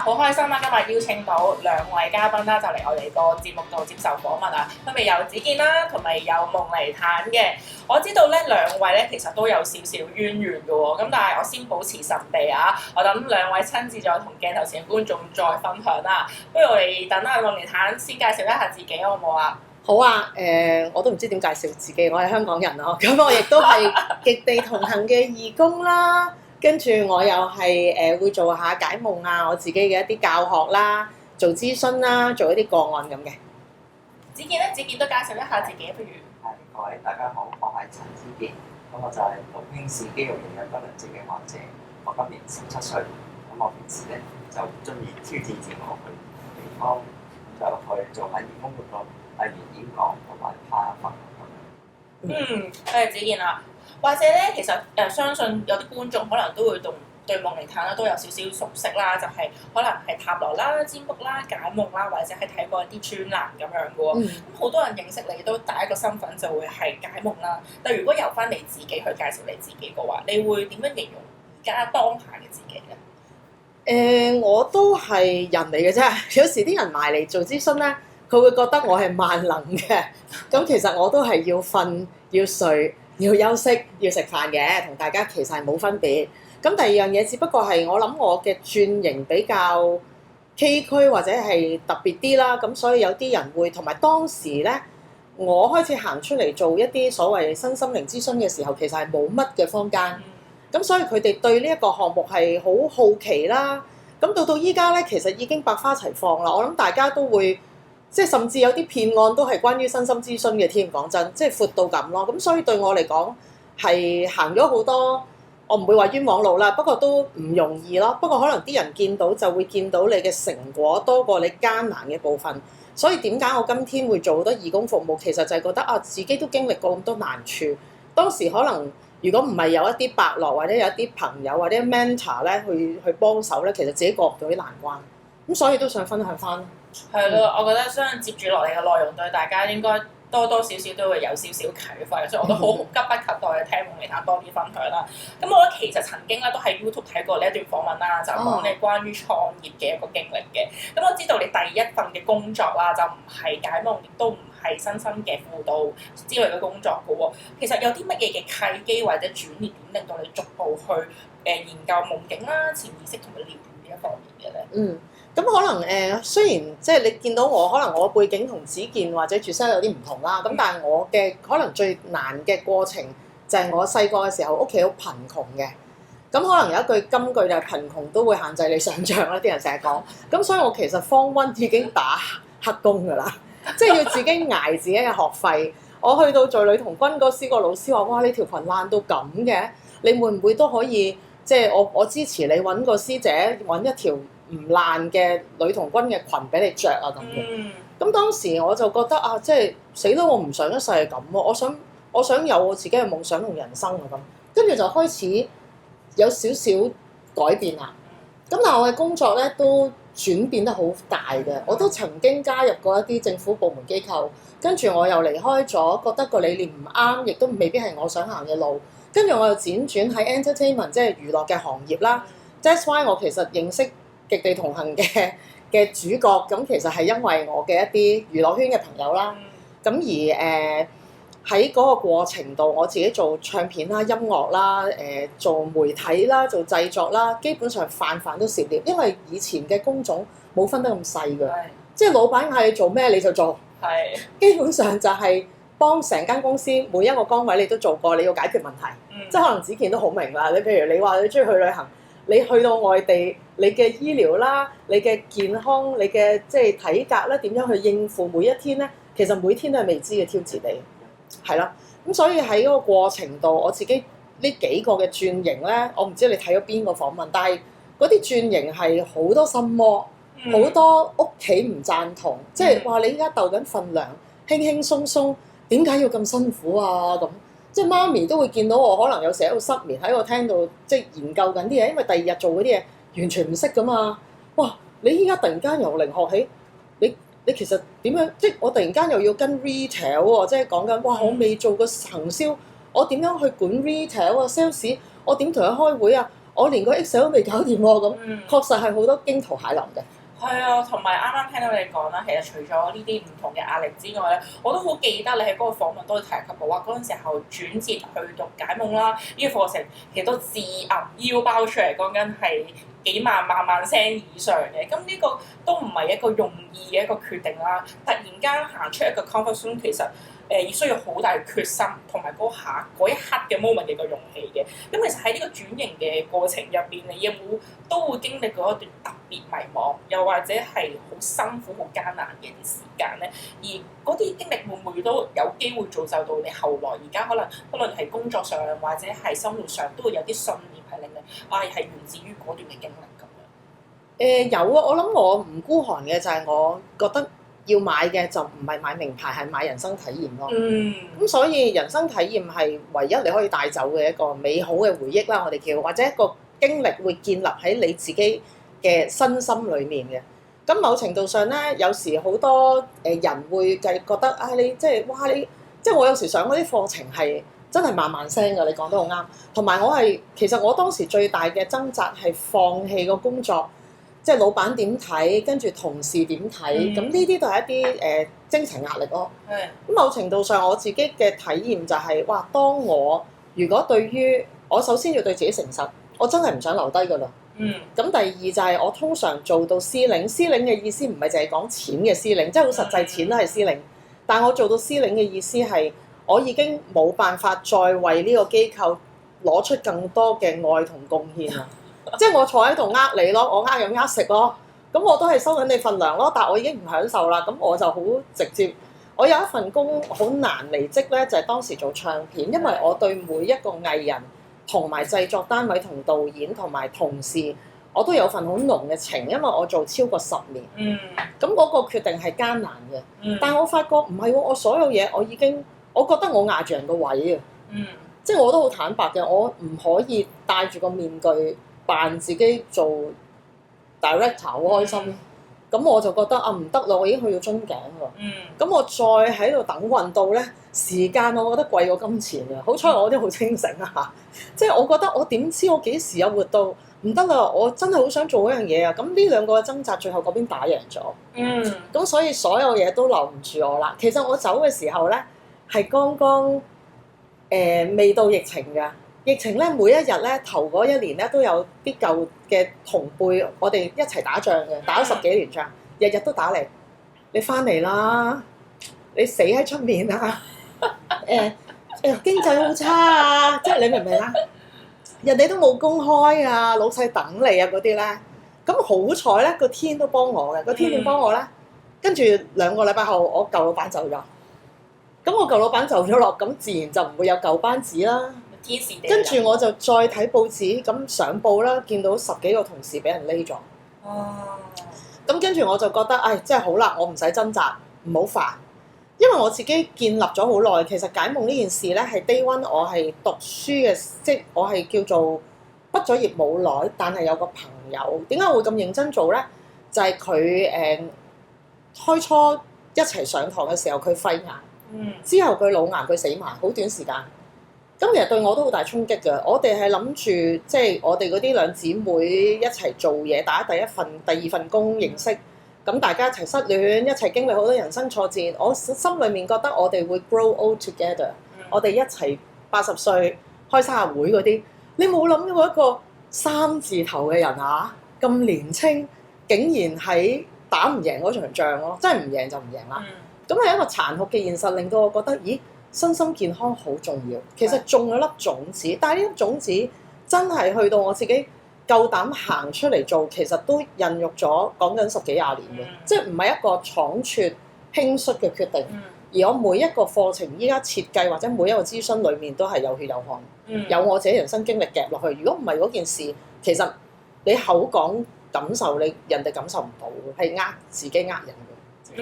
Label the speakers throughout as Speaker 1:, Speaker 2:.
Speaker 1: 好開心啦！今日邀請到兩位嘉賓啦，就嚟我哋個節目度接受訪問啊。分別有子健啦，同埋有夢妮妲嘅。我知道咧兩位咧其實都有少少淵源嘅喎，咁但係我先保持神秘啊。我等兩位親自再同鏡頭前嘅觀眾再分享啦。不如我哋等阿夢妮妲先介紹一下自己好唔好啊？
Speaker 2: 好啊，我都唔知點介紹自己，我係香港人咯。咁我亦都係極地同行嘅義工啦。跟住我又係會做下解夢啊，我自己嘅一啲教學啦，做諮詢啦，做一啲個案咁嘅。
Speaker 1: 子健咧，子健都介紹一下自己，不如。
Speaker 3: 各位大家好，我係陳子健，咁我就係龍興市肌肉營養不良症嘅患者，我今年17歲，咁我平時咧就中意挑戰自我去地方，就去做下義工活動，例如演講同埋攀爬咁樣。
Speaker 1: 多謝子健啦。或者咧，其實相信有啲觀眾可能都會對夢妮妲都有少少熟悉啦，就係、可能係塔羅啦、占卜啦、解夢啦，或者係睇過一啲專欄咁樣嘅喎。咁好多人認識你都第一個身份就會係解夢啦。但如果由翻你自己去介紹你自己嘅話，你會點樣形容而家當下嘅自己咧？
Speaker 2: 我都係人嚟嘅啫。有時啲人埋嚟做諮詢咧，佢會覺得我係萬能嘅。咁其實我都係要瞓、要睡、要休息、要食飯嘅，同大家其實係冇分別。咁第二樣嘢，只不過係我諗我嘅轉型比較崎嶇或者係特別啲啦。咁所以有啲人會同埋當時咧，我開始行出嚟做一啲所謂身心靈諮詢嘅時候，其實係冇乜嘅坊間。咁所以佢哋對呢一個項目係好好奇啦。咁到依家咧，其實已經百花齊放啦。我諗大家都會。即係甚至有啲騙案都係關於身心諮詢嘅添，講真，即係闊到咁咯。咁所以對我嚟講係行咗好多，我唔會話冤枉路啦，不過都唔容易咯。不過可能啲人見到就會見到你嘅成果多過你艱難嘅部分。所以點解我今天會做好多義工服務，其實就係覺得啊，自己都經歷過咁多難處。當時可能如果唔係有一啲伯樂或者有一啲朋友或者 mentor 咧去幫手咧，其實自己過唔到啲難關。咁所以都想分享翻。
Speaker 1: 係咯，我覺得相信接住落嚟嘅內容對大家應該多多少少都會有少少啟發，所以我都好急不及待去聽夢妮妲多啲分享啦。咁我覺得其實曾經咧都喺 YouTube 睇過呢一段訪問啦，就講你關於創業嘅一個經歷嘅。咁我知道你第一份嘅工作啦，就唔係解夢，亦都唔係身心嘅輔導之類嘅工作嘅喎。其實有啲乜嘢嘅契機或者轉捩點令到你逐步去研究夢境啦、潛意識同埋療癒呢一方面嘅咧？
Speaker 2: 咁可能雖然即係你見到我，可能我背景同子健或者Giselle有啲唔同啦。咁但係我嘅可能最難嘅過程就係我細個嘅時候屋企好貧窮嘅。咁可能有一句金句就係貧窮都會限制你想像啦，啲人成日講。咁所以我其實Form 1已經打黑工㗎啦，即係要自己捱自己嘅學費。我去到做女童軍嗰時，個老師話：哇！你條裙爛到咁嘅，你會唔會都可以即係我支持你揾個師姐揾一條唔爛嘅女童軍嘅裙俾你着啊咁嘅。咁當時我就覺得啊，即係死咯！我唔想一世係咁喎，我想有我自己嘅夢想同人生啊咁。跟住就開始有少少改變啦。咁但係我嘅工作咧都轉變得好大嘅。我都曾經加入過一啲政府部門機構，跟住我又離開咗，覺得個理念唔啱，亦都未必係我想行嘅路。跟住我又輾轉喺 entertainment 即係娛樂嘅行業啦。That's why 我其實認識極地同行嘅主角，咁其實係因為我嘅一啲娛樂圈嘅朋友啦。咁而喺嗰個過程度，我自己做唱片啦、音樂啦、做媒體啦、做製作啦，基本上泛都涉獵。因為以前嘅工種冇分得咁細㗎，即係老闆嗌你做咩你就做。基本上就係幫成間公司每一個崗位你都做過，你要解決問題。即係可能子健都好明啦。你譬如你話你中意去旅行。你去到外地，你嘅醫療啦、你嘅健康、你嘅即係體格啦，點樣去應付每一天咧？其實每天都係未知嘅挑戰嚟，係啦。咁所以喺嗰個過程度，我自己呢幾個嘅轉型咧，我唔知你睇咗邊個訪問，但係嗰啲轉型係好多心魔，好多屋企唔贊同，即係話你依家鬥緊份糧，輕輕鬆鬆，點解要咁辛苦啊咁？即係媽咪都會見到我，可能有時喺度失眠，喺個廳度即係研究緊啲嘢，因為第二日做嗰啲嘢完全唔識噶嘛。哇！你依家突然間由零學起，你其實點樣？即係我突然間又要跟 retail 喎，即係講緊哇！我未做過行銷，我點樣去管 retail 啊 sales？我點同佢開會啊？我連個 Excel 都未搞掂喎，咁確實係好多驚濤駭浪嘅。
Speaker 1: 係啊，同埋啱啱聽到你講啦，其實除咗呢啲唔同嘅壓力之外咧，我都好記得你喺嗰個訪問都提及過話，嗰陣時候轉接去讀解夢啦，呢個課程其實都自揞腰包出嚟，講緊係幾萬聲以上嘅。咁呢個都唔係一個容易嘅一個決定啦。突然間行出一個 comfort zone，其實需要好大嘅決心，同埋嗰一刻嘅 moment 嘅個勇氣嘅。咁其實喺呢個轉型嘅過程入邊，你有冇都會經歷過一段特別迷茫，又或者係好辛苦、好艱難嘅啲時間咧？而嗰啲經歷會唔會都有機會造就到你後來而家可能不論係工作上或者係生活上，都會有啲信念係令你係源自於嗰段嘅經歷咁樣？
Speaker 2: 有啊，我諗我唔孤寒嘅就係我覺得要買嘅就唔係買名牌，係買人生體驗咯。咁所以人生體驗係唯一你可以帶走嘅一個美好嘅回憶啦，我哋叫或者一個經歷會建立喺你自己嘅身心裡面嘅。咁某程度上咧，有時好多人會覺得你即係哇你即係我有時上嗰啲課程係真係萬聲㗎，你講得好啱。同埋其實我當時最大嘅掙扎係放棄個工作。即係老闆點睇，跟住同事點睇，咁呢啲都係一啲精神壓力咯。咁某程度上，我自己嘅體驗就係、哇，當我如果對於我首先要對自己誠實，我真係唔想留低㗎啦。咁第二就係我通常做到司領嘅意思唔係淨係講錢嘅司領，即係好實際錢都係司領。但我做到司領嘅意思係我已經冇辦法再為呢個機構攞出更多嘅愛同貢獻啦。即係我坐喺度呃你咯，我呃飲呃食咯，咁我都係收緊你份糧咯，但係我已經唔享受啦，咁我就好直接。我有一份工好難離職咧，就係當時做唱片，因為我對每一個藝人同埋製作單位同導演同埋同事，我都有份好濃嘅情，因為我做超過10年。咁嗰個決定係艱難嘅。但係我發覺唔係喎，我所有嘢我覺得我壓住人個位啊。即係我都好坦白嘅，我唔可以戴住個面具。扮自己做 director 好開心，咁我就覺得唔得咯，我已經去到樽頸喎。咁我再喺度等運到咧，時間我覺得貴過金錢啊！好彩我啲好清醒啊，即係我覺得我點知我幾時有活到唔得啦？我真係好想做嗰樣嘢啊！咁呢兩個嘅掙扎，最後嗰邊打贏咗。咁所以所有嘢都留唔住我啦。其實我走嘅時候咧，係剛剛未到疫情㗎。疫情咧，每一日咧，頭嗰1年咧，都有啲舊嘅同輩，我哋一齊打仗嘅，打咗10幾年仗，日日都打嚟。你翻嚟啦，你死喺出面啊！經濟好差啊，即係你明唔明啊？人哋都冇工開啊，老細等你啊嗰啲咧。咁好彩咧，個天都幫我嘅，個天點幫我咧？跟住2個禮拜後，我舊老闆走咗。咁我舊老闆走咗落，咁自然就唔會有舊班子啦。跟住我就再睇報紙，咁上報啦，見到10幾個同事俾人匿咗。咁跟住我就覺得，真係好啦，我唔使掙扎，唔好煩。因為我自己建立咗好耐，其實解夢呢件事咧係 day one，我係讀書嘅，即係我係叫做畢咗業冇耐，但係有個朋友，點解會咁認真做咧？就係佢開初一齊上堂嘅時候，佢肺癌，之後佢腦癌，佢死埋，好短時間。咁其實對我都好大衝擊㗎，我哋係諗住即係我哋嗰啲兩姊妹一齊做嘢，打第二份工認識，咁大家一齊失戀，一齊經歷好多人生挫折。我心裏面覺得我哋會 grow old together，我哋一齊80歲開生日會嗰啲，你冇諗過一個3字頭嘅人啊，咁年青，竟然喺打唔贏嗰場仗咯，真係唔贏就唔贏啦。咁係一個殘酷嘅現實，令到我覺得，咦？身心健康好重要，其實種咗粒種子，但係呢粒種子真係去到我自己夠膽行出嚟做，其實都孕育咗講緊10幾20年嘅，即係唔係一個倉促輕率嘅決定。而我每一個課程依家設計或者每一個諮詢裡面都係有血有汗，有我自己人生經歷夾落去。如果唔係嗰件事，其實你口講感受，你人哋感受唔到嘅，係自己人嘅。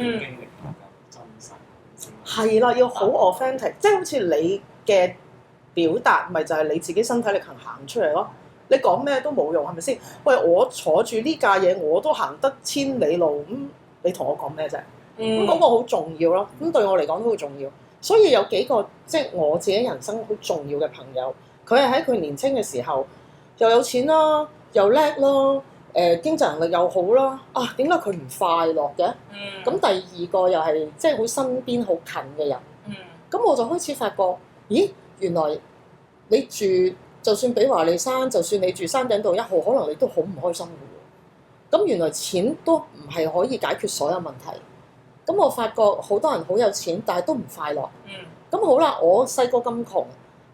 Speaker 2: 係啦，要好 authentic，即係好似你嘅表達，咪就係你自己身體力行行出嚟咯。你講咩都冇用，係咪先？喂，我坐住呢架嘢，我都行得千里路，咁你同我講咩啫？咁嗰個好重要咯。咁對我嚟講都好重要。所以有幾個即係我自己人生好重要嘅朋友，佢係喺佢年青嘅時候，又有錢啦，又叻啦，經濟能力又好啦，啊點解佢唔快樂嘅？咁第二個又係即係好身邊好近嘅人，咁我就開始發覺，咦原來你住就算比華利山，就算你住山頂道1號，可能你都好唔開心嘅喎。咁原來錢都唔係可以解決所有問題。咁我發覺好多人好有錢，但係都唔快樂。咁好啦，我細個咁窮，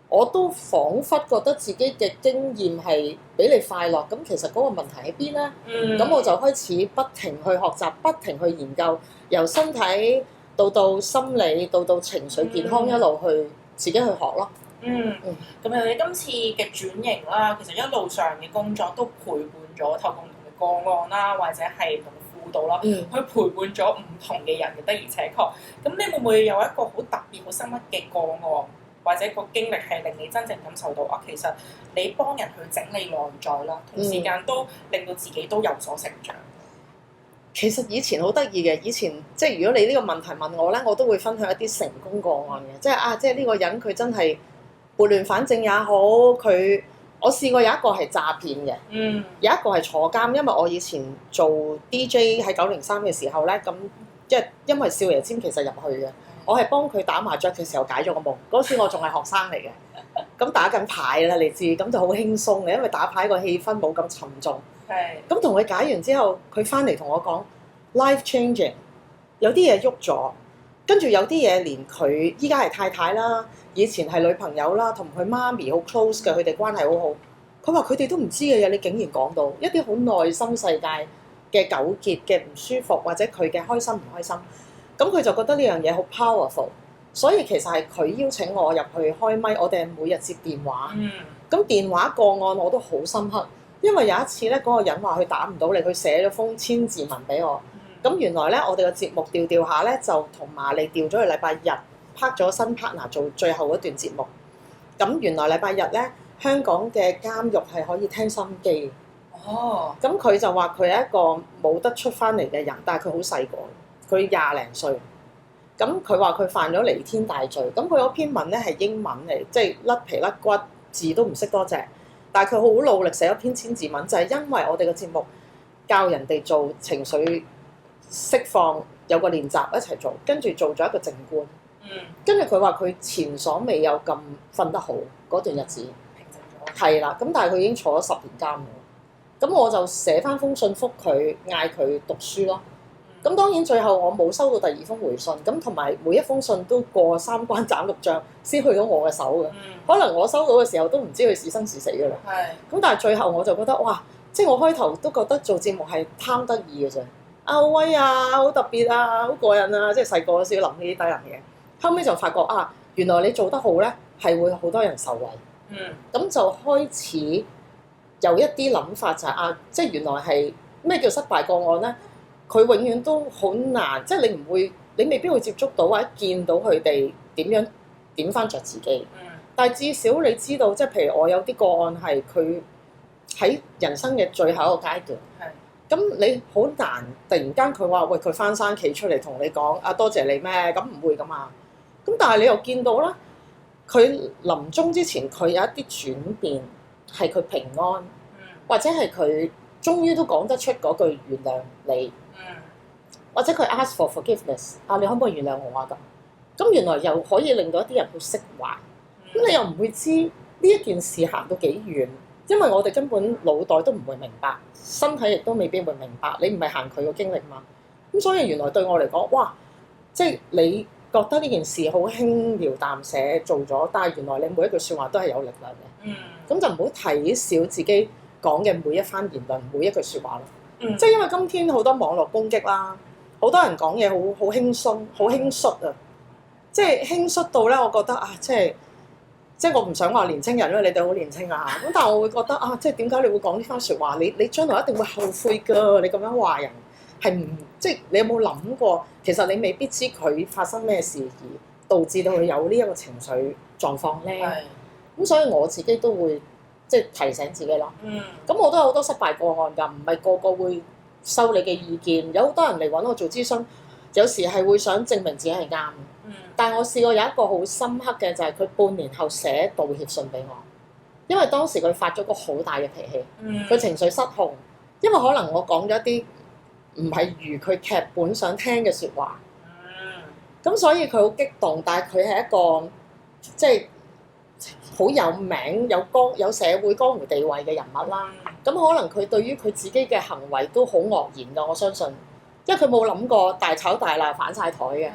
Speaker 2: 我都彷彿覺得自己嘅經驗係比你快樂。咁其實嗰個問題喺邊呢？咁我就開始不停去學習，不停去研究，由身體到心理到情緒健康，一路去自己去學咯。
Speaker 1: 咁你今次嘅轉型啦，其實一路上嘅工作都陪伴咗透過唔同嘅個案啦，或者係唔同嘅輔導啦，去陪伴咗唔同嘅人嘅，的而且確。咁你會唔會有一個好特別、好深刻嘅個案，或者個經歷係令你真正感受到啊？其實你幫人去整理內在啦，同時間都令到自己都有所成長。
Speaker 2: 其實以前好得意嘅，以前即係如果你呢個問題問我咧，我都會分享一啲成功個案嘅，即係呢個人佢真係撥亂反正也好，我試過有一個係詐騙嘅，有一個係坐監，因為我以前做 DJ 喺903嘅時候咧，咁即係因為少爺占其實入去嘅，我係幫佢打麻雀嘅時候解咗個夢，嗰時我仲係學生嚟嘅，咁打緊牌啦你知，咁就好輕鬆嘅，因為打牌個氣氛冇咁沉重。咁同佢解完之後，佢翻嚟同我講 life changing， 有啲嘢喐咗，跟住有啲嘢連佢依家係太太啦，以前係女朋友啦，同佢媽咪好 close 嘅，佢哋關係好好。佢話佢哋都唔知嘅嘢，你竟然講到一啲好內心世界嘅糾結嘅唔舒服，或者佢嘅開心唔開心，咁佢就覺得呢樣嘢好 powerful， 所以其實係佢邀請我入去開咪，我哋係每日接電話，咁電話個案我都好深刻。因為有一次咧，嗰個人話佢打唔到你，佢寫咗封千字文俾我。咁原來咧，我哋嘅節目調下咧，就同瑪麗調咗去禮拜日拍咗新 partner 做最後嗰段節目。咁原來禮拜日咧，香港嘅監獄係可以聽心機。咁佢就話佢係一個冇得出翻嚟嘅人，但係佢好細個，佢20零歲。咁佢話佢犯咗彌天大罪。咁佢嗰篇文咧係英文嚟，即係甩皮甩骨，字都唔識多隻。但係佢好努力寫一篇千字文，就係因為我哋嘅節目教人哋做情緒釋放，有個練習一齊做，跟住做咗一個靜觀。跟住佢話佢前所未有咁瞓得好嗰段日子，
Speaker 1: 平靜咗。
Speaker 2: 係啦，咁但係佢已經坐咗10年監喎。咁我就寫翻封信覆佢，嗌佢讀書咯。咁當然最後我冇收到第2封回信，咁同埋每一封信都過3關斬6將先去到我嘅手嘅。可能我收到嘅時候都唔知佢是生是死㗎啦。咁但係最後我就覺得哇，即係我開頭都覺得做節目係貪得意嘅啫。好威啊，好特別啊，好過癮啊，即係細個嗰時諗呢啲低能嘢。後尾就發覺啊，原來你做得好咧，係會好多人受惠。咁就開始有一啲諗法就係即係原來係咩叫失敗個案咧？佢永遠都好難，即係你未必會接觸到或者見到佢哋點樣點翻着自己。但係至少你知道，即係譬如我有啲個案係佢喺人生嘅最後一個階段。咁你好難突然間佢話喂，佢翻山企出嚟同你講多謝你咩？咁唔會㗎嘛。咁但係你又見到啦，佢臨終之前佢有一啲轉變，係佢平安，或者係佢終於都講得出嗰句原諒你。或者佢 ask for forgiveness， 你可唔可以原諒我咁原來又可以令到一啲人好釋懷。咁你又唔會知呢一件事行到幾遠，因為我哋根本腦袋都唔會明白，身體亦都未必會明白。你唔係行佢個經歷嘛？咁所以原來對我嚟講，哇！即係你覺得呢件事好輕描淡寫做咗，但係原來你每一句説話都係有力量嘅。咁就唔好睇小自己講嘅每一番言論，每一句説話咯。即係因為今天好多網絡攻擊啦，好多人講嘢好輕鬆、好輕率啊！即係輕率到咧，我覺得即係我唔想話年青人，因為你哋好年青啊。咁但係我會覺得即係點解你會講呢番説話？你將來一定會後悔㗎！你咁樣話人係唔即係你有冇諗過？其實你未必知佢發生咩事而導致到佢有呢一個情緒狀況咧。咁所以我自己都會即係提醒自己咯。咁我都有好多失敗個案㗎，唔係個個會收你嘅意見。有好多人嚟揾我做諮詢，有時係會想證明自己係啱。但係我試過有一個好深刻嘅就係佢半年後寫道歉信俾我，因為當時佢發咗個好大嘅脾氣，
Speaker 1: 嗯，
Speaker 2: 佢情緒失控，因為可能我講咗一啲唔係如佢劇本想聽嘅説話，
Speaker 1: 嗯
Speaker 2: 咁所以佢好激動，但係佢係一個即係好有名、有社會江湖地位嘅人物啦。咁可能佢對於佢自己嘅行為都好愕然㗎，我相信，因為佢冇諗過大吵大鬧反晒台嘅。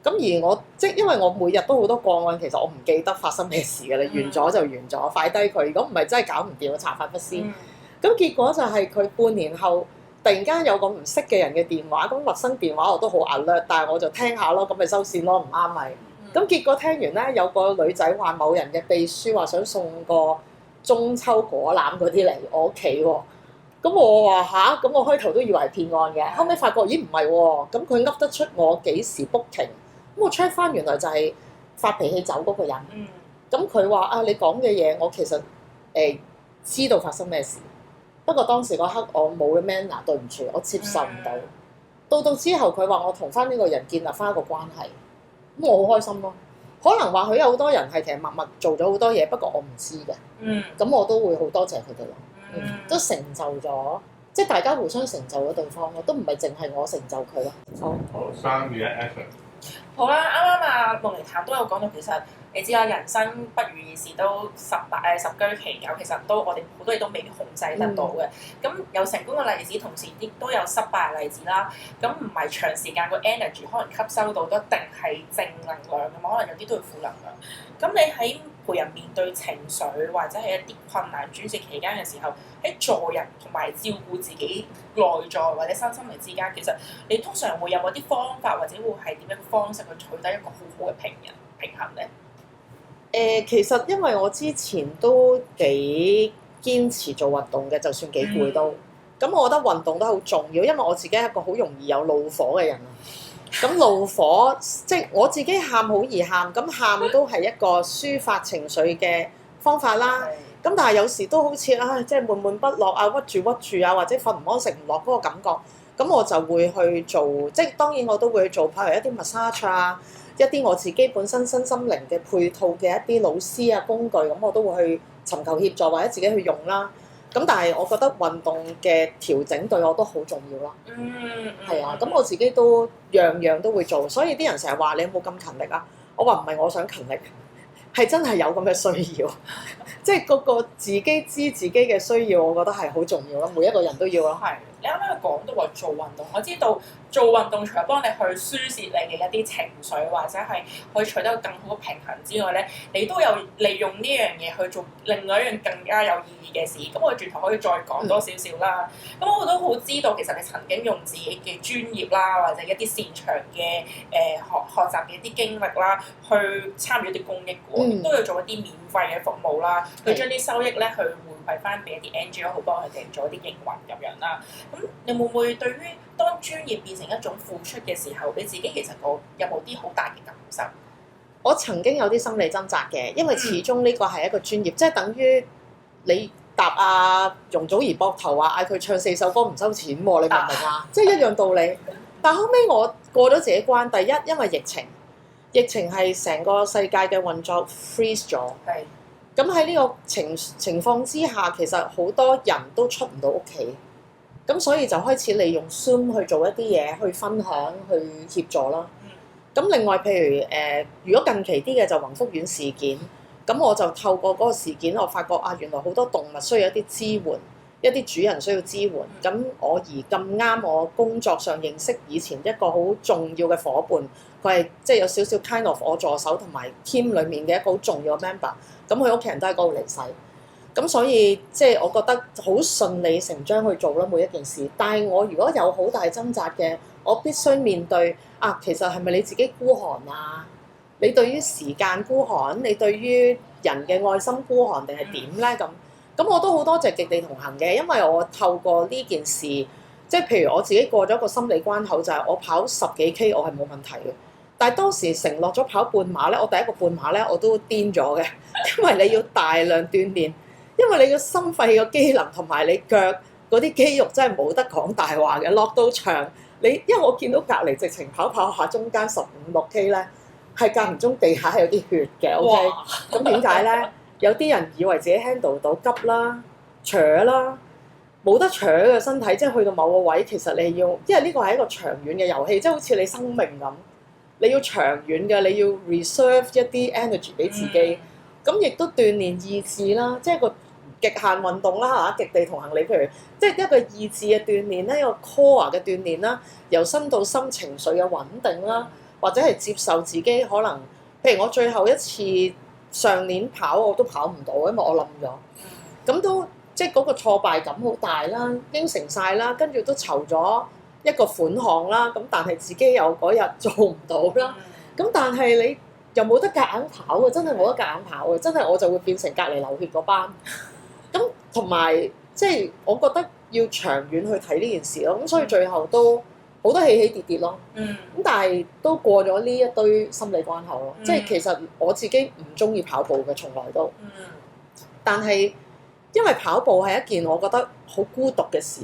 Speaker 2: 咁而我因為我每日都好多個案，其實我唔記得發生咩事㗎啦，完咗就完咗，快低佢。如果唔係真係搞唔掂，我查法不思。咁結果就係佢半年後突然間有個唔識嘅人嘅電話，咁陌生電話我都好 alert，但係我就聽下咯，咁咪收線咯，唔啱咪。咁結果聽完咧，有個女仔話某人嘅秘書話想送個中秋果籃嗰啲嚟我屋企喎。咁我話吓，咁我開頭都以為係騙案嘅，後尾發覺咦唔係喎，咁佢噏得出我幾時 booking，咁我 check 翻原來就係發脾氣走嗰個人。咁佢話啊，你講嘅嘢我其實知道發生咩事，不過當時嗰刻我冇 manner，對唔住，我接受唔到。到之後佢話我同翻呢個人建立翻一個關係，咁我好開心咯。可能話佢有好多人係其實默默做咗好多嘢，不過我唔知嘅。咁我都會好多謝佢哋咯。都成就咗，即係大家互相成就咗對方咯，都唔係淨係我成就佢咯。
Speaker 4: 好，3、2、1 action。
Speaker 1: 好啦，啱啱啊夢妮妲都有講到，其實你知啦，人生不如意事都十居其九，其實我哋好多嘢都未必控制得到嘅。咁有成功嘅例子，同時亦都有失敗嘅例子啦。咁唔係長時間個 energy 可能吸收到都一定係正能量嘅嘛，可能有啲都係負能量。咁你喺陪人面對情緒或者係一啲困難轉折期間嘅時候，喺助人同埋照顧自己內在或者身心靈之間，其實你通常會有冇啲方法或者會係點樣嘅方式去取得一個好好嘅平衡咧？
Speaker 2: 其實因為我之前都幾堅持做運動嘅，就算幾攰都。咁我覺得運動都好重要，因為我自己係一個好容易有怒火嘅人啊。咁怒火即係我自己喊好易喊，咁喊都係一個抒發情緒嘅方法啦。咁但係有時都好似即係悶悶不樂啊，屈住啊，或者瞓唔安食唔落嗰個感覺，咁我就會去做，即係當然我都會去做，譬如一啲 massage 啊，一啲我自己本身身心靈嘅配套嘅一啲老師啊工具，咁我都會去尋求協助或者自己去用啦。咁但係我覺得運動嘅調整對我都好重要啦。係啊，咁我自己都樣樣都會做，所以啲人成日話你有冇咁勤力啊？我話唔係我想勤力，係真係有咁嘅需要，即係個自己知自己嘅需要，我覺得係好重要咯。每一個人都要咯。
Speaker 1: 係，你啱啱講到話做運動，我知道做運動除咗幫你去抒泄你嘅一啲情緒，或者係可以取得更好嘅平衡之外咧，你都有利用呢樣嘢去做另外一樣更加有意義嘅事。咁我轉頭可以再講多少少啦。咁我都好知道，其實你曾經用自己嘅專業啦，或者一啲擅長嘅學習嘅一啲經歷啦，去參與一啲公益嘅，都要做一啲免費嘅服務啦，去將啲收益咧去回饋翻俾一啲 NGO，去幫佢哋做一啲營運咁樣啦。咁你會唔會對於當專業變成一種付出嘅時候，你自己其實有冇啲好大嘅感受？
Speaker 2: 我曾經有啲心理掙扎嘅，因為始終呢個係一個專業，即係等於你搭容祖兒膊頭話嗌佢唱4首歌唔收錢喎，你明唔明啊？即係一樣道理。但後尾我過咗自己關，第一因為疫情係成個世界嘅運作 freeze 咗。
Speaker 1: 係。
Speaker 2: 咁喺呢個情況之下，其實好多人都出唔到屋企，咁所以就開始利用 Zoom 去做一啲嘢，去分享、去協助啦。咁另外譬如如果近期啲嘅就宏福苑事件，咁我就透過嗰個事件，我發覺原來好多動物需要一啲支援，一啲主人需要支援。咁我而咁啱我工作上認識以前一個好重要嘅伙伴，佢係即係有少少 kind of 我助手同埋 team 裡面嘅一個好重要嘅 member。咁佢屋企人都喺嗰度離世，咁所以即係我覺得好順理成章去做啦每一件事。但係我如果有好大掙扎嘅，我必須面對其實係咪你自己孤寒啊？你對於時間孤寒，你對於人嘅愛心孤寒定係點咧？咁我都好多謝極地同行嘅，因為我透過呢件事，即係譬如我自己過咗個心理關口，就係我跑10幾 K 我係冇問題嘅。但係當時承諾咗跑半馬咧，我第一個半馬咧我都癲咗嘅，因為你要大量鍛鍊，因為你個心肺嘅機能同埋你腳嗰啲肌肉真係冇得講大話嘅。落到場你，因為我見到隔離直情跑下中間15、16 K 咧，係間唔中地下係有啲血嘅。OK，咁點解咧？有啲人以為自己 handle 到急啦、搶啦，冇得搶嘅身體，即係去到某個位，其實你要，因為呢個係一個長遠嘅遊戲，即係好似你生命咁，你要長遠嘅，你要 reserve 一啲 energy 俾自己，咁亦都鍛鍊意志啦，即係個極限運動啦嚇，極地同行你譬如，即係一個意志嘅鍛鍊啦，一個 core 嘅鍛鍊啦，由身到心情緒嘅穩定啦，或者係接受自己可能，譬如我最後一次上年跑我都跑唔到，因為我冧咗，咁都即係嗰個挫敗感好大啦，應承晒啦，跟住都籌咗一個款項啦，咁但係自己又嗰日做唔到啦，咁但係你又冇得夾硬跑嘅，真係冇得夾硬跑嘅，真係我就會變成隔離流血嗰班。咁同埋即係我覺得要長遠去睇呢件事咯，咁所以最後都好多起起跌跌咯。咁但係都過咗呢一堆心理關口咯。即係其實我自己唔中意跑步嘅，從來都。但係因為跑步係一件我覺得好孤獨嘅事，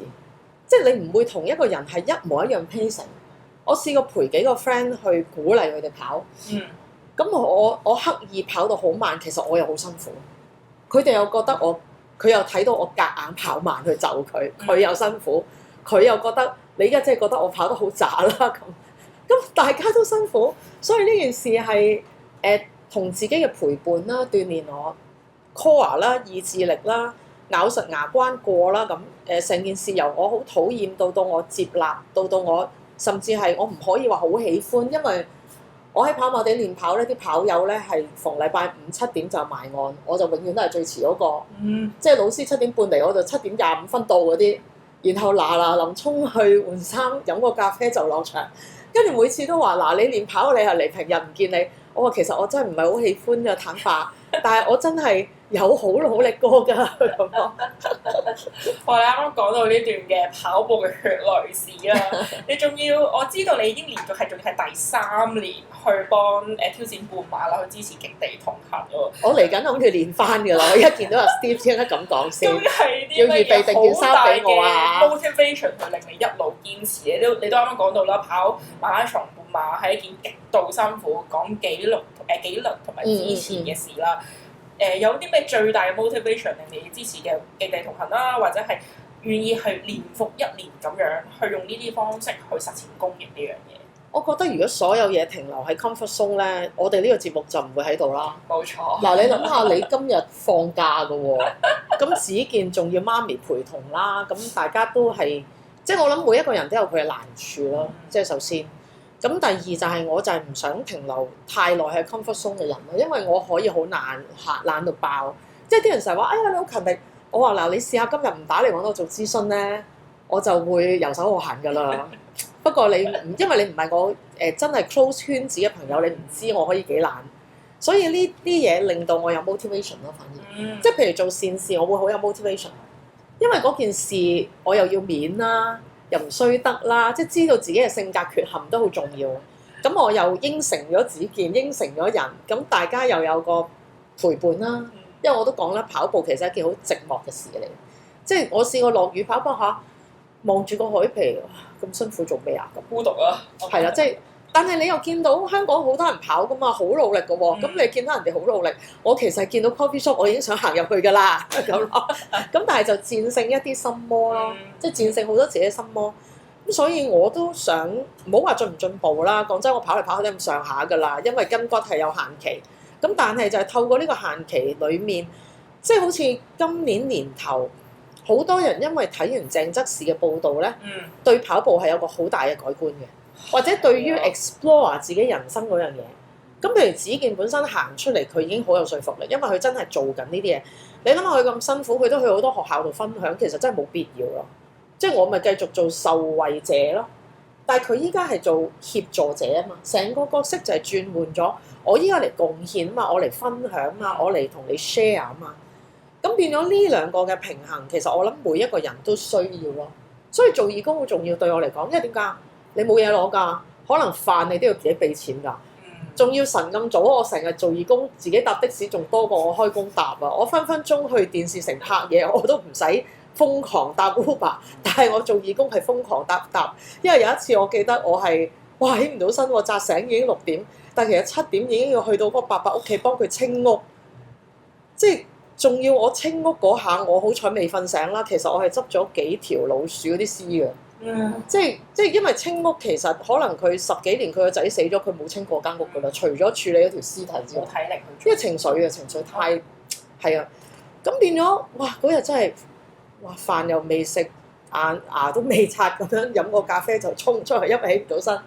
Speaker 2: 即係你唔會同一個人係一模一樣 pacing。我試過陪幾個 friend 去鼓勵佢哋跑。咁我刻意跑到好慢，其實我又好辛苦。佢哋又覺得佢又睇到我夾硬跑慢去就佢，佢又辛苦，佢又覺得你而家即係覺得我跑得好渣啦咁大家都辛苦，所以呢件事係同自己嘅陪伴啦，鍛鍊我 core 啦、意志力啦、咬實牙關過啦咁成件事由我好討厭到我接納，到我甚至係我唔可以話好喜歡，因為我喺跑馬地練跑咧，啲跑友咧係逢禮拜五7點就埋岸，我就永遠都係最遲嗰個。即係老師7點半嚟，我就7點25分到嗰啲，然後嗱臨衝去換衫，飲個咖啡就落場。跟住每次都話嗱，你練跑你係嚟，平日唔見你。我話其實我真係唔係好喜歡嘅坦白，但係我真係有好努力過㗎咁咯。
Speaker 1: 我哋啱啱講到呢段嘅跑步嘅血淚史啦，你仲要我知道你已經連續仲要係第3年去幫挑戰半馬啦，去支持極地同行喎。
Speaker 2: 我嚟緊諗住練翻㗎啦，我一見到阿 Steve 先得咁講先，
Speaker 1: 咁係
Speaker 2: 要預備定件衫俾我啊
Speaker 1: motivation 去令你一路堅持。你都啱啱講到啦，跑馬拉松半馬係一件極度辛苦，講紀律同埋支持嘅事啦。有啲咩最大嘅 motivation 令你支持嘅極地同行啦，或者係願意去年復一年咁樣去用呢啲方式去實踐公益呢樣嘢？
Speaker 2: 我覺得如果所有嘢停留喺 comfort zone 咧，我哋呢個節目就唔會喺度啦。
Speaker 1: 冇錯。
Speaker 2: 嗱，你諗下，你今日放假㗎喎，咁子健仲要媽咪陪同啦，咁大家都係，即係我諗每一個人都有佢嘅難處咯。即係首先，咁第二就係我就係唔想停留太耐喺 comfort zone 嘅人咯，因為我可以好懶到爆。即係啲人成日話：哎呀，你好勤力。我話嗱，你試下今日唔打嚟揾我做諮詢咧，我就會遊手好閒㗎啦。不過因為你唔係我真係 close 圈子嘅朋友，你唔知我可以幾懶。所以呢啲嘢令到我有 motivation 咯，反而。即係譬如做善事，我會好有 motivation，因為嗰件事我又要面啦。又唔衰得啦，即係知道自己嘅性格缺陷都好重要。咁我又應承咗子健，應承咗人，咁大家又有個陪伴啦。因為我都講啦，跑步其實係一件好寂寞嘅事嚟。即係我試過落雨跑下，望住個海皮，咁辛苦做咩啊？咁
Speaker 1: 孤獨啊！
Speaker 2: 係啦，即係。但係你又見到香港好多人跑噶嘛，好努力嘅喎。咁你見到人哋好努力，我其實見到 coffee shop 我已經想行入去㗎啦咁咯。咁但係就戰勝一啲心魔咯，即係戰勝好多自己嘅心魔。咁所以我都想唔好話進唔進步啦。講真，我跑嚟跑去都咁上下㗎啦，因為筋骨係有限期。咁但係就係透過呢個限期裡面，即係好似今年年頭，好多人因為睇完鄭則仕嘅報導咧，對跑步係有個好大嘅改觀嘅。或者對於 explore 自己人生嗰樣嘢，咁譬如子健本身行出嚟，佢已經好有說服力，因為佢真係做緊呢啲嘢。你諗下佢咁辛苦，佢都去好多學校度分享，其實真係冇必要咯。即係我咪繼續做受惠者咯，但係佢依家係做協助者啊嘛，成個角色就係轉換咗。我依家嚟貢獻啊嘛，我嚟分享啊嘛，我嚟同你 share 啊嘛。咁變咗呢兩個嘅平衡，其實我諗每一個人都需要咯。所以做義工好重要對我嚟講，因為點解？你冇嘢攞㗎，可能飯你都要自己俾錢㗎，仲要神咁早，我成日做義工，自己搭的士仲多過我開工搭啊！我分鐘去電視城拍嘢，我都唔使瘋狂搭 Uber， 但係我做義工係瘋狂搭，因為有一次我記得我係哇起唔到身喎，扎醒已經6點，但其實7點已經要去到嗰個伯伯屋企幫佢清屋，即係仲要我清屋嗰下，我好彩未瞓醒啦。其實我係執咗幾條老鼠嗰啲屍嘅。即係因為清屋其實可能佢10幾年佢個仔死咗，佢冇清過間屋噶啦，除咗處理嗰條屍體之外，
Speaker 1: 冇體力去
Speaker 2: 因為情緒太係啊，咁變咗哇嗰日真係哇飯又未食，牙都未刷咁樣，飲個咖啡就衝出去，因為起唔到身。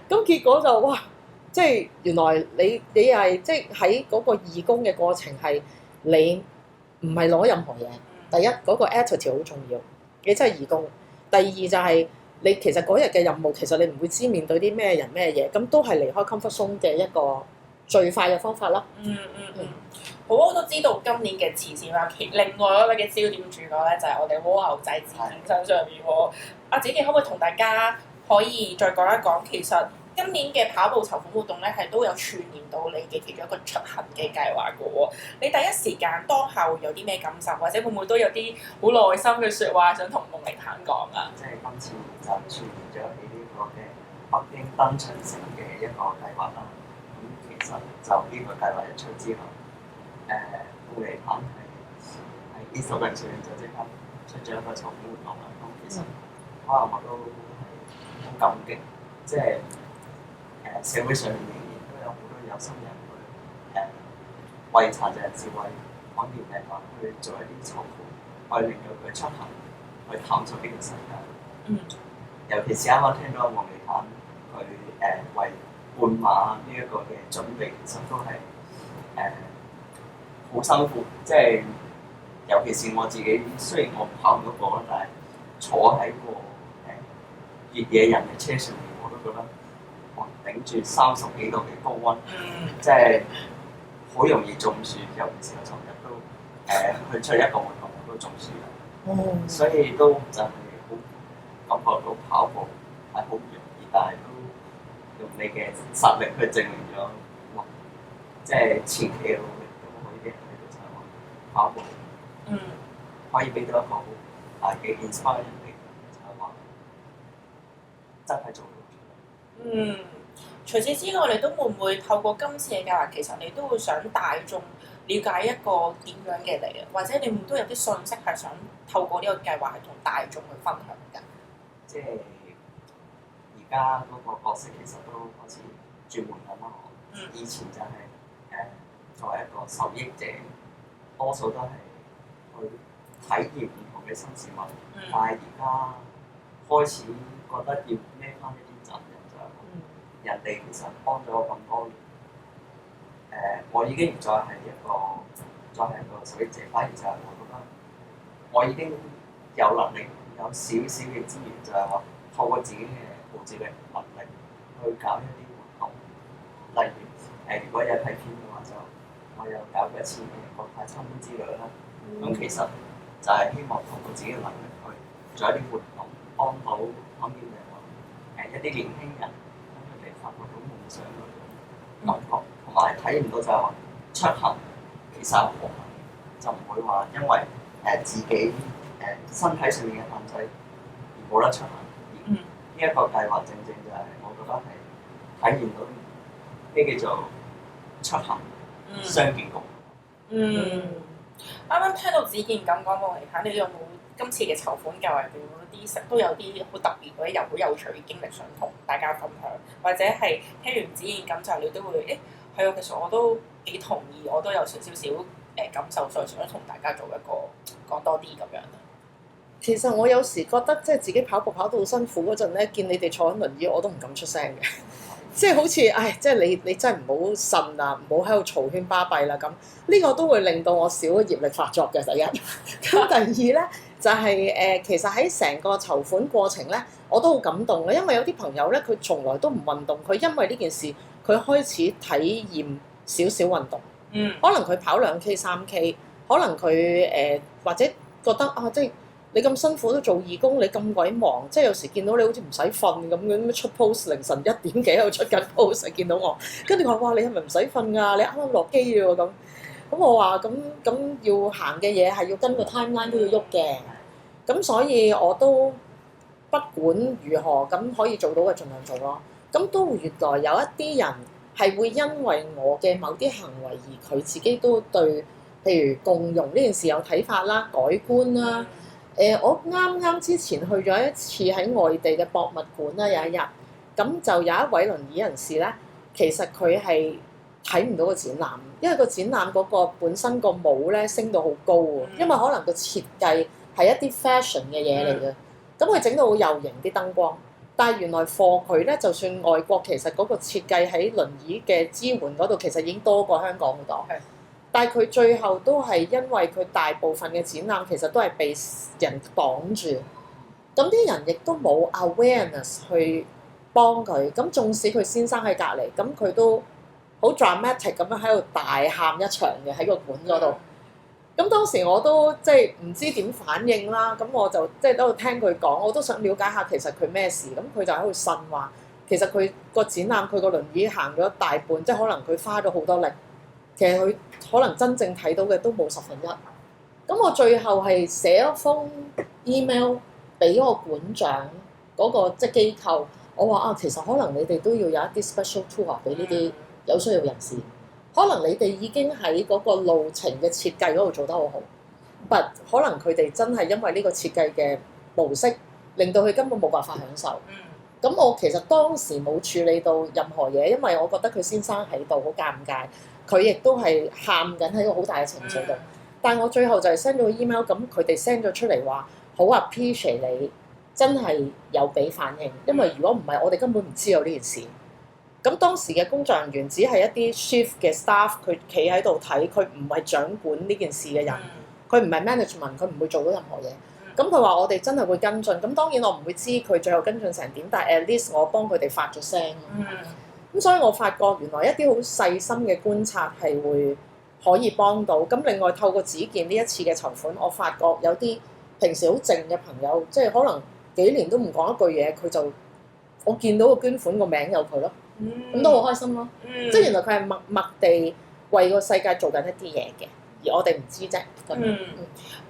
Speaker 2: 咁結果就哇，即係原來你係即係喺嗰個義工嘅過程係你唔係攞任何嘢。第一嗰個 attitude 好重要，你真係義工。第二就係你其實嗰日嘅任務，其實你唔會知面對啲咩人咩嘢，咁都係離開 comfort zone 嘅一個最快嘅方法啦。
Speaker 1: 好，我都知道今年嘅慈善話，另外一位嘅焦點主角咧就係我哋蝸牛仔子健身上面喎。阿子健可唔可以同大家可以再講一講，其實今年嘅跑步籌款活動咧係都有串連到你嘅其中一個出行嘅計劃嘅喎。你第一時間當下會有啲咩感受，或者會唔會都有啲好內心嘅説話想同夢妮坦講啊？
Speaker 3: 即係今次就串連咗喺呢個嘅北京登長城嘅一個計劃啦。咁其實就呢個計劃一出之後，夢妮坦係呢10日前就即刻出咗一個籌款活動啦。咁其實可能我都係好感激，即係社會上面仍然都有好多有心人去為殘疾人士、為罕見病患去做一啲籌款，去令到佢出行，去探索呢個世界。尤其是啱啱聽到夢妮坦佢為半馬呢一個嘅準備，其實都係好辛苦。即係尤其是我自己，雖然我跑唔到步啦，但係坐喺個越野人嘅車上面，我都覺得哇頂住30幾度嘅高溫，即係好容易中暑。尤其是我尋日都去出一個活動，我都中暑啦。所以都就係好感覺到跑步係好唔容易，但係都用你嘅實力去證明咗，哇！即係前期嘅努力都可以俾人睇到，就係話跑步可以俾到一個好大嘅 inspire 力，就係話真係做到出嚟。
Speaker 1: 除此之外，你都會唔會透過今次嘅計劃，其實你都會想大眾了解一個點樣嘅你啊？或者你會都有啲信息係想透過呢個計劃係同大眾去分享㗎？
Speaker 3: 即係而家嗰個角色其實都開始轉換緊啦。以前就係作為一個受益者，多數都係去體驗唔同嘅新事物。但係而家開始覺得要孭翻一啲責任，就係人哋其實幫咗我咁多年，我已經唔再係一個受益者，反而就係我覺得我已經有能力。有少少嘅資源，就係話透過自己嘅號召力能力去搞一啲活動。例如如果有睇片嘅話，就我有搞過一次嘅國泰參觀之旅啦。咁其實就係希望透過自己嘅能力去做一啲活動，幫到罕見病患一啲年輕人，咁佢哋發掘到夢想嗰種感覺，同埋體驗到就係話出行其實係可行，就唔會話因為自己身體上面嘅限制而冇得出行。呢一個計劃正正就係我覺得係體驗到咩叫做出行雙建局。
Speaker 1: 啱啱聽到子健咁講，夢妮坦，你有冇今次嘅籌款計劃入邊都有啲好特別或者好有趣嘅經歷想同大家分享，或者係聽完子健咁就你都會係啊，其實我都幾同意，我都有少感受，所以想同大家做一個講多啲咁樣。
Speaker 2: 其實我有時覺得即係自己跑步跑到辛苦嗰陣咧，見你哋坐緊輪椅，我都唔敢出聲嘅。即係好似即係你真係唔好呻啊，唔好喺度嘈喧巴閉啦咁。呢個都會令到我少咗業力發作嘅。第一，咁第二咧就係其實喺成個籌款過程咧，我都好感動嘅，因為有啲朋友咧佢從來都唔運動，佢因為呢件事佢開始體驗少少運動。可能佢跑2K 3K，可能佢或者覺得即係。你咁辛苦都做義工，你咁鬼忙，即係有時見到你好似唔使瞓咁樣出 post，凌晨1點幾喺度出緊 post， 見到我，跟住佢話：哇，你係咪唔使瞓㗎？你啱啱落機喎咁。咁我話：咁要行嘅嘢係要跟個 timeline 都要喐嘅。咁所以我都不管如何咁可以做到嘅，盡量做咯。咁都原來有一啲人係會因為我嘅某啲行為而佢自己都對譬如共融呢件事有睇法啦、改觀啦。我啱啱之前去咗一次喺外地嘅博物館啦，有一日，咁就有一位輪椅人士咧，其實佢係睇唔到個展覽，因為個展覽嗰個本身個帽咧升到好高喎，因為可能個設計係一啲 fashion 嘅嘢嚟嘅，咁佢整到好有型啲燈光，但係原來貨佢咧，就算外國其實嗰個設計喺輪椅嘅支援嗰度，其實已經多過香港好多。但係佢最後都係因為佢大部分嘅展覽其實都係被人擋住，咁啲人亦都冇 awareness 去幫佢。咁縱使佢先生喺隔離，咁佢都好 dramatic 咁樣喺度大喊一場嘅喺個館嗰度。咁當時我都即係唔知點反應啦，咁我就即係喺度聽佢講，我都想了解下其實佢咩事。咁佢就喺度呻話，其實佢個展覽佢個輪椅行咗大半，即係可能佢花咗好多力。其實佢可能真正睇到嘅都冇1/10。咁我最後係寫一封 email 俾嗰個館長嗰個即係機構，我話其實可能你哋都要有一啲 special tour 俾呢啲有需要人士。可能你哋已經喺嗰個路程嘅設計嗰度做得好好，but 可能佢哋真係因為呢個設計嘅模式，令到佢根本冇辦法享受。咁我其實當時冇處理到任何嘢，因為我覺得佢先生喺度好尷尬。佢亦都係喊緊喺個好大嘅情緒度，但係我最後就係 send 咗個 email，咁佢哋 send 咗出嚟話好 appreciate 你真係有俾反應，因為如果唔係我哋根本唔知有呢件事。咁當時嘅工作人員只係一啲 shift 嘅 staff，佢企喺度睇，佢唔係掌管呢件事嘅人，佢唔係 management，佢唔會做到任何嘢。咁佢話我哋真係會跟進，咁當然我唔會知佢最後跟進成點，但係 at least 我幫佢哋發咗聲。咁所以我發覺原來一啲好細心嘅觀察係會可以幫到。咁另外透過子健呢一次嘅籌款，我發覺有啲平時好靜嘅朋友，即係可能幾年都唔講一句嘢，佢就我見到個捐款個名有佢咯，咁都好開心咯。即係原來佢係默默地為個世界做緊一啲嘢嘅，而我哋唔知啫。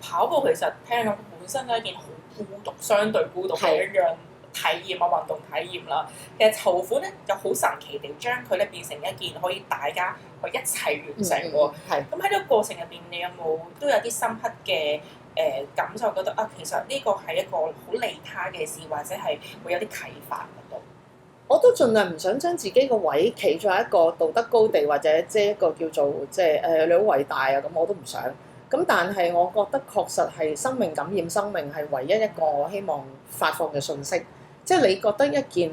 Speaker 1: 跑步其實聽講本身都係一件好孤獨、相對孤獨嘅一樣體驗啊，運動體驗啦。其實籌款咧又好神奇地將佢咧變成一件可以大家去一齊完成喎。咁喺呢個過程入邊，你有冇都有啲深刻嘅感受？覺得其實呢個係一個好利他嘅事，或者係會有啲啟發喺度。
Speaker 2: 我都盡量唔想將自己個位企咗一個道德高地，或者即係一個叫做即係你好偉大啊，咁我都唔想。咁但係我覺得確實係生命感染生命係唯一一個我希望發放嘅訊息。即係你覺得一件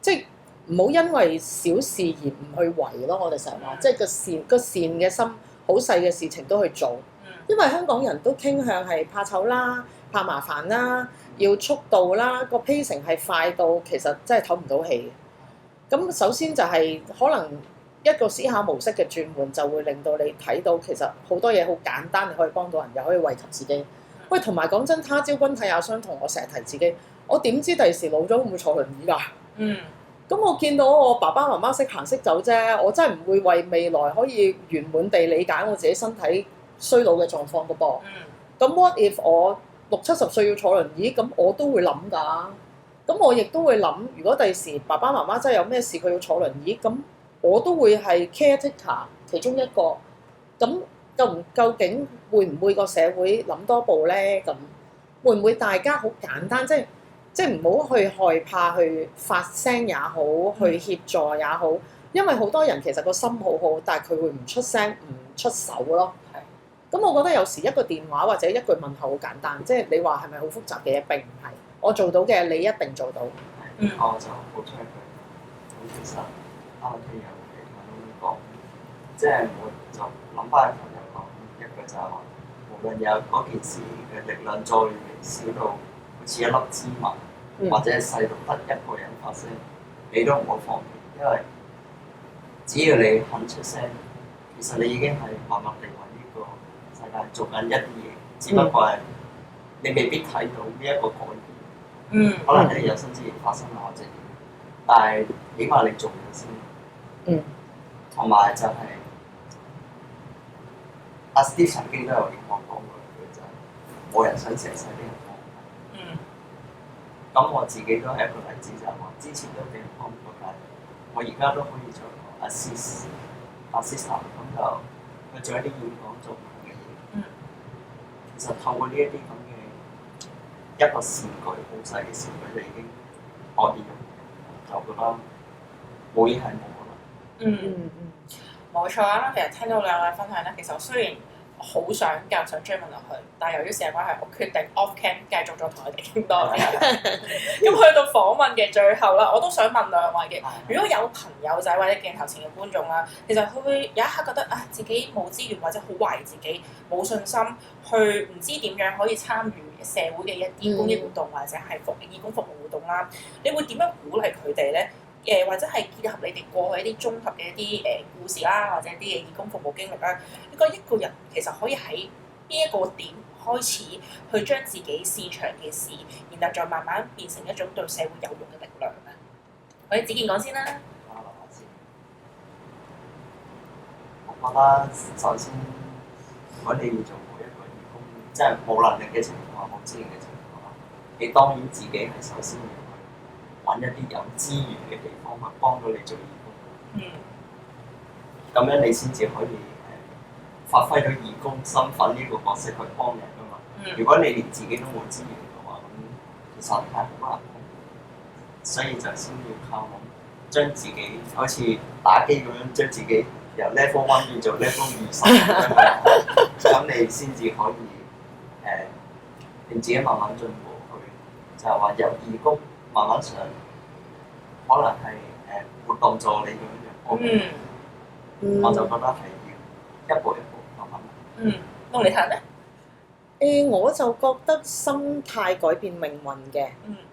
Speaker 2: 即係唔好因為小事而唔去為咯。我哋成日話即係個善嘅心，好細嘅事情都去做。因為香港人都傾向係怕醜啦、怕麻煩啦、要速度啦，個 pacing 係快到其實真係唞唔到氣嘅。咁首先就係可能一個思考模式嘅轉換，就會令到你睇到其實好多嘢好簡單，你可以幫到人，又可以惠及自己。喂，同埋講真，他朝君體也相同，我成日提自己。我點知第時老咗會唔會坐輪椅㗎？咁我見到我爸爸媽媽識行識走啫，我真係唔會為未來可以圓滿地理解我自己身體衰老嘅狀況㗎噃。咁 what if 我60-70歲要坐輪椅，咁我都會諗㗎。咁我亦都會諗，如果第時爸爸媽媽真係有咩事佢要坐輪椅，咁我都會係 caretaker 其中一個。咁究竟會唔會個社會諗多步咧？咁會唔會大家好簡單，即係唔好去害怕去發聲也好，去協助也好，因為好多人其實個心好好，但係佢會唔出聲、唔出手咯。咁我覺得有時一個電話或者一句問候好簡單，即係你話係咪好複雜嘅嘢？並唔係，我做到嘅你一定做到。
Speaker 3: 我就補充一句，咁其實啱啱有嘅咁講，即係我就諗翻頭有講一句就係話，無論有嗰件事嘅力量再微小到好似一粒芝麻，或者係細到得一個人發聲，你都唔好放棄，因為只要你肯出聲，其實你已經係默默地為呢個世界做緊一啲嘢，只不過係你未必睇到呢一個改變。可能你有生之年發生啦，或者點，但係起碼你做咗先。同埋就係阿 Steve 曾經都有同我講過一句，就係冇人想成世俾人幫。咁我自己都係一個例子，就係話之前都俾人幫過，但係我而家都可以做assistant，咁就去做一啲演講做嘅嘢。其實透過呢一啲咁嘅一個善舉，好細嘅善舉，你已經可以就覺得冇嘢係冇可能。
Speaker 1: 冇錯啊！其實聽到兩位分享咧，其實我雖然好想繼續想追問落去，但係由於時間關係，我決定 off cam 繼續再同佢哋傾多啲。咁去到訪問嘅最後啦，我都想問兩位嘅，如果有朋友仔或者鏡頭前嘅觀眾啦，其實佢會有一刻覺得啊自己冇資源或者好懷疑自己冇信心，去唔知點樣可以參與社會嘅一啲公益活動或者係義工服務活動啦，你會點樣鼓勵佢哋咧？或者係結合你哋過去一啲綜合嘅一啲故事啦，或者一啲嘅義工服務經歷啦，你覺得一個人其實可以喺呢一個點開始去將自己擅長嘅事，然後再慢慢變成一種對社會有用嘅力量咧。我哋子健講先啦。
Speaker 3: 我覺得首先，如果你要做每一個義工，即係冇能力嘅情況、冇資源嘅情況下，你當然自己係首先要去揾一啲有資源嘅地方去幫到你做義工。咁樣你先至可以發揮到義工身份呢個角色去幫人㗎嘛。如果你連自己都冇資源嘅話，咁其實係好難幫。所以就先要靠將自己好似打機咁樣，將自己由 level 1變做 level 20，咁你先至可以令自己慢慢進步去，就係話由義工慢慢上，可能係活動助理咁樣。我就覺得係要一步一步慢慢。
Speaker 1: 用你睇咧？
Speaker 2: 我就覺得心態改變命運嘅。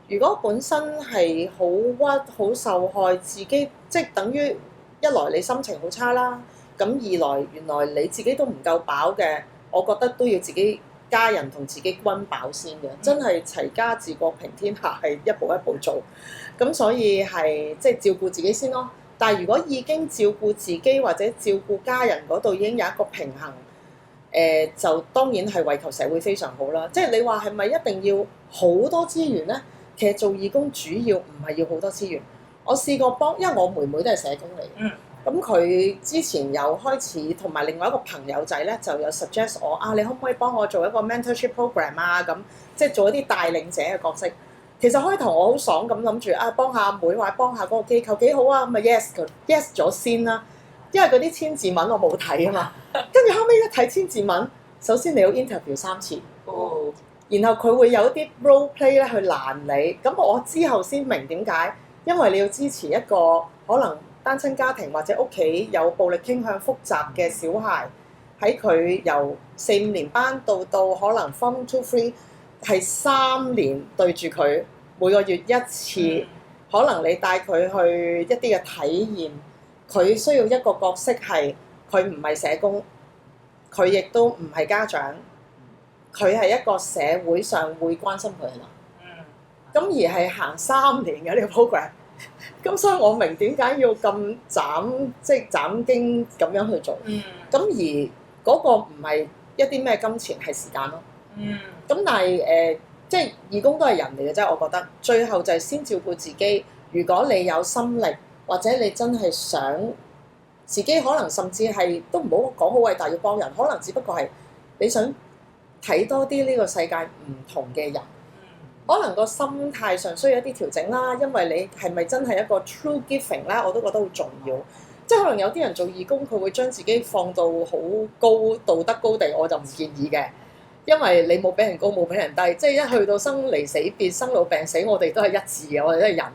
Speaker 2: 如果本身係好屈、好受害，自己即係等於一來你心情好差啦，咁二來原來你自己都唔夠飽嘅，我覺得都要自己家人同自己溫飽先嘅。真係齊家治國平天下係一步一步做，咁所以係即係照顧自己先咯。但係如果已經照顧自己或者照顧家人嗰度已經有一個平衡，就當然係為求社會非常好啦。即係你話係咪一定要好多資源咧？其實做義工主要唔係要好多資源。我試過幫，因為我妹妹都係社工嚟，咁佢之前有開始同埋另外一個朋友仔咧，就有 suggest 我你可唔可以幫我做一個 mentorship program 啊？咁即係做一啲帶領者嘅角色。其實開頭我好爽咁諗住幫下阿妹或者幫下嗰個機構幾好啊，咁咪 yes 咗先啦。因為嗰啲千字文我冇睇啊嘛，跟住後尾一睇千字文，首先你要 interview 3次，然後佢會有啲 role play 咧去攔你。咁我之後先明點解，因為你要支持一個可能單親家庭或者屋企有暴力傾向複雜嘅小孩，喺佢由4、5年班到可能 Form 2、3係3年對住佢。每個月一次，可能你帶佢去一啲嘅體驗，佢需要一個角色係佢唔係社工，佢亦都唔係家長，佢係一個社會上會關心佢嘅人。咁而係行3年嘅呢個 program，咁所以我明點解要咁斬經咁樣去做。咁而嗰個唔係一啲咩金錢，係時間咯。咁但係即係義工都係人嚟嘅啫，我覺得最後就係先照顧自己。如果你有心力，或者你真係想自己，可能甚至係都唔好講好偉大要幫人，可能只不過係你想睇多啲呢個世界唔同嘅人，可能個心態上需要一啲調整啦。因為你係咪真係一個 true giving 咧？我都覺得好重要。即係可能有啲人做義工，佢會將自己放到好高道德高地，我就唔建議嘅。因為你冇俾人高，冇俾人低，即係一去到生離死別、生老病死，我哋都係一致嘅，我哋都係人。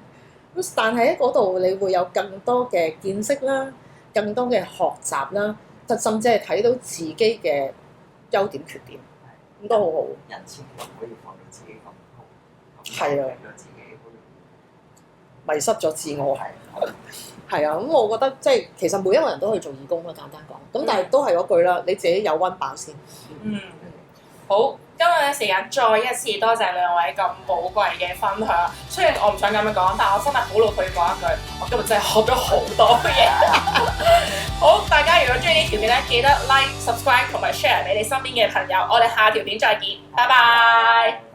Speaker 2: 咁但係喺嗰度，你會有更多嘅見識啦，更多嘅學習啦，甚至係睇到自己嘅優點缺點，咁都好好。
Speaker 3: 人千祈唔可以放到自己咁高，
Speaker 2: 係啊，
Speaker 3: 令到自己
Speaker 2: 迷失咗自我。係啊，咁我覺得即係其實每一個人都可以做義工啦，簡單講。咁但係都係嗰句啦，你自己有溫飽先。
Speaker 1: 好，今日嘅時間再一次多謝兩位咁寶貴嘅分享。雖然我唔想咁樣講，但我真係好老實講一句，我今日真係學咗好多嘢。好，大家如果中意呢條片咧，記得 like、subscribe 同埋 share 俾你身邊嘅朋友。我哋下條片再見，拜拜。